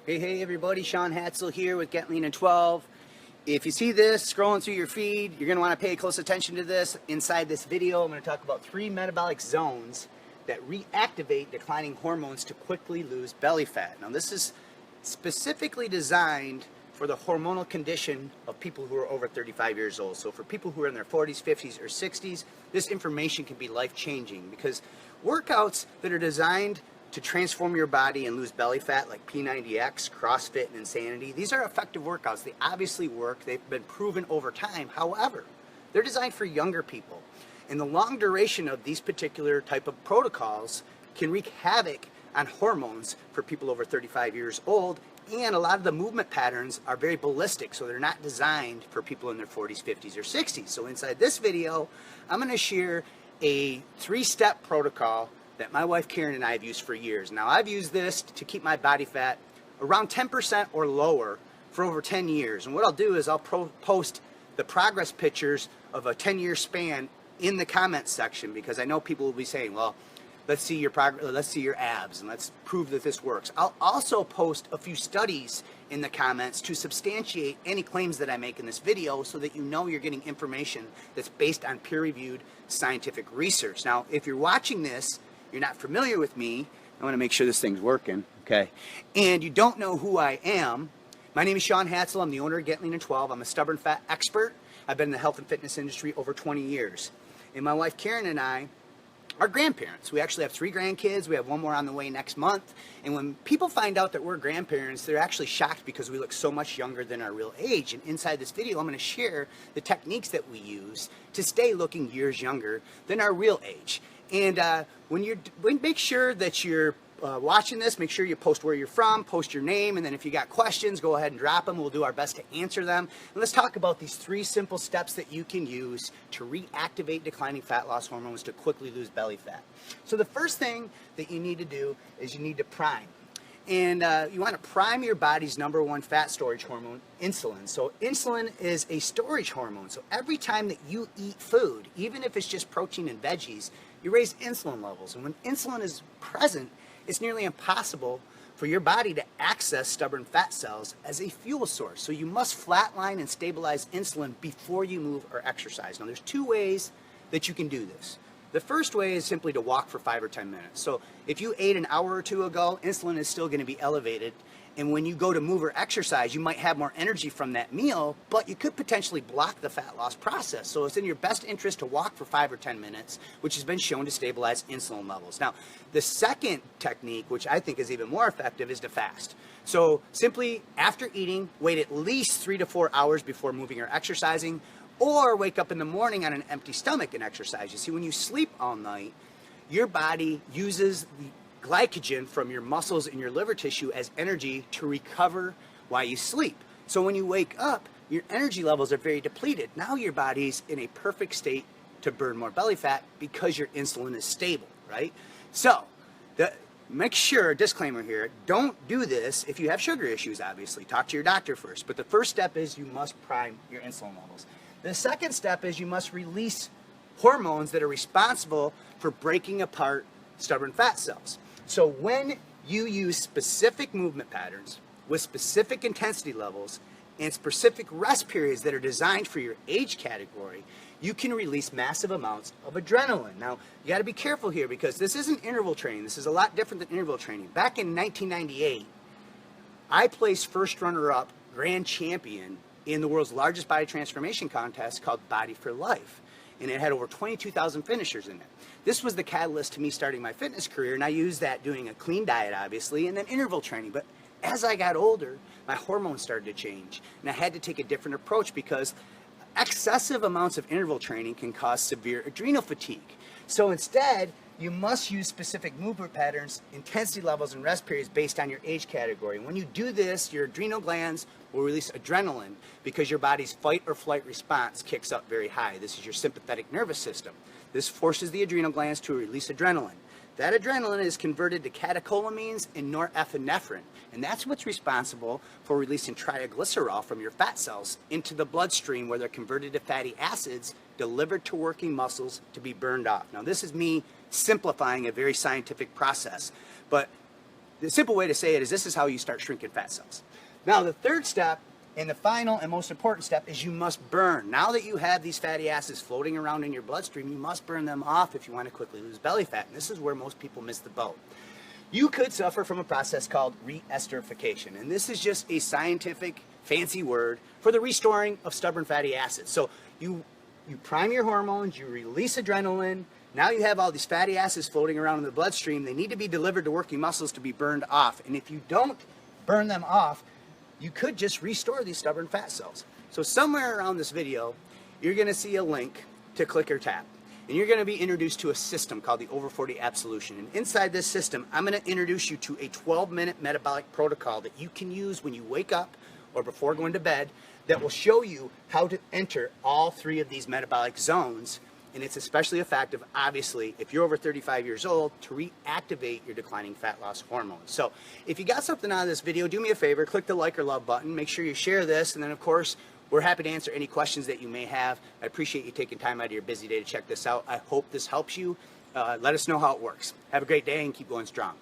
Hey everybody, Shaun Hadsall here with Get Lean in 12. If you see this scrolling through your feed, you're going to want to pay close attention to this. Inside this video, I'm going to talk about 3 metabolic zones that reactivate declining hormones to quickly lose belly fat. Now this is specifically designed for the hormonal condition of people who are over 35 years old. So for people who are in their 40s, 50s, or 60s, this information can be life-changing because workouts that are designed to transform your body and lose belly fat like P90X, CrossFit, and Insanity, these are effective workouts. They obviously work. They've been proven over time. However, they're designed for younger people. And the long duration of these particular type of protocols can wreak havoc on hormones for people over 35 years old. And a lot of the movement patterns are very ballistic, so they're not designed for people in their 40s, 50s, or 60s. So inside this video, I'm going to share a 3-step protocol that my wife Karen and I have used for years. Now I've used this to keep my body fat around 10% or lower for over 10 years. And what I'll do is I'll post the progress pictures of a 10-year span in the comments section, because I know people will be saying, well, let's see your progress, let's see your abs, and let's prove that this works. I'll also post a few studies in the comments to substantiate any claims that I make in this video so that you know you're getting information that's based on peer-reviewed scientific research. Now, if you're watching this, you're not familiar with me, I want to make sure this thing's working, okay? And you don't know who I am. My name is Shaun Hadsall. I'm the owner of Get Lean in 12. I'm a stubborn fat expert. I've been in the health and fitness industry over 20 years. And my wife Karen and I are grandparents. We actually have 3 grandkids. We have 1 more on the way next month. And when people find out that we're grandparents, they're actually shocked because we look so much younger than our real age. And inside this video, I'm going to share the techniques that we use to stay looking years younger than our real age. And make sure that you're watching this, make sure you post where you're from, post your name, and then if you got questions, go ahead and drop them. We'll do our best to answer them. And let's talk about these 3 simple steps that you can use to reactivate declining fat loss hormones to quickly lose belly fat. So the first thing that you need to do is you need to prime. And you want to prime your body's #1 fat storage hormone, insulin. So insulin is a storage hormone. So every time that you eat food, even if it's just protein and veggies, you raise insulin levels. And when insulin is present, it's nearly impossible for your body to access stubborn fat cells as a fuel source. So you must flatline and stabilize insulin before you move or exercise. Now there's 2 ways that you can do this. The first way is simply to walk for 5 or 10 minutes. So if you ate an hour or 2 ago, insulin is still going to be elevated. And when you go to move or exercise, you might have more energy from that meal, but you could potentially block the fat loss process. So it's in your best interest to walk for 5 or 10 minutes, which has been shown to stabilize insulin levels. Now, the second technique, which I think is even more effective, is to fast. So simply after eating, wait at least 3 to 4 hours before moving or exercising, or wake up in the morning on an empty stomach and exercise. You see, when you sleep all night, your body uses the glycogen from your muscles and your liver tissue as energy to recover while you sleep. So when you wake up, your energy levels are very depleted. Now your body's in a perfect state to burn more belly fat because your insulin is stable, right? So make sure, disclaimer here, don't do this if you have sugar issues, obviously. Talk to your doctor first. But the first step is you must prime your insulin levels. The second step is you must release hormones that are responsible for breaking apart stubborn fat cells. So when you use specific movement patterns with specific intensity levels and specific rest periods that are designed for your age category, you can release massive amounts of adrenaline. Now, you got to be careful here because this isn't interval training. This is a lot different than interval training. Back in 1998, I placed first runner-up grand champion in the world's largest body transformation contest called Body for Life. And it had over 22,000 finishers in it. This was the catalyst to me starting my fitness career, and I used that doing a clean diet, obviously, and then interval training. But as I got older, my hormones started to change, and I had to take a different approach because excessive amounts of interval training can cause severe adrenal fatigue. So instead, you must use specific movement patterns, intensity levels, and rest periods based on your age category. And when you do this, your adrenal glands will release adrenaline because your body's fight or flight response kicks up very high. This is your sympathetic nervous system. This forces the adrenal glands to release adrenaline. That adrenaline is converted to catecholamines and norepinephrine, and that's what's responsible for releasing triglycerol from your fat cells into the bloodstream, where they're converted to fatty acids delivered to working muscles to be burned off. Now, this is me simplifying a very scientific process, but the simple way to say it is this is how you start shrinking fat cells. Now, the third step and the final and most important step is you must burn. Now that you have these fatty acids floating around in your bloodstream, you must burn them off if you want to quickly lose belly fat. And this is where most people miss the boat. You could suffer from a process called reesterification. And this is just a scientific fancy word for the restoring of stubborn fatty acids. So you prime your hormones, you release adrenaline. Now you have all these fatty acids floating around in the bloodstream. They need to be delivered to working muscles to be burned off. And if you don't burn them off, you could just restore these stubborn fat cells. So somewhere around this video, you're gonna see a link to click or tap. And you're gonna be introduced to a system called the Over 40 Absolution. And inside this system, I'm gonna introduce you to a 12-minute metabolic protocol that you can use when you wake up or before going to bed that will show you how to enter all three of these metabolic zones. And it's especially effective, obviously, if you're over 35 years old, to reactivate your declining fat loss hormones. So if you got something out of this video, do me a favor, click the like or love button, make sure you share this, and then of course, we're happy to answer any questions that you may have. I appreciate you taking time out of your busy day to check this out. I hope this helps you. Let us know how it works. Have a great day and keep going strong.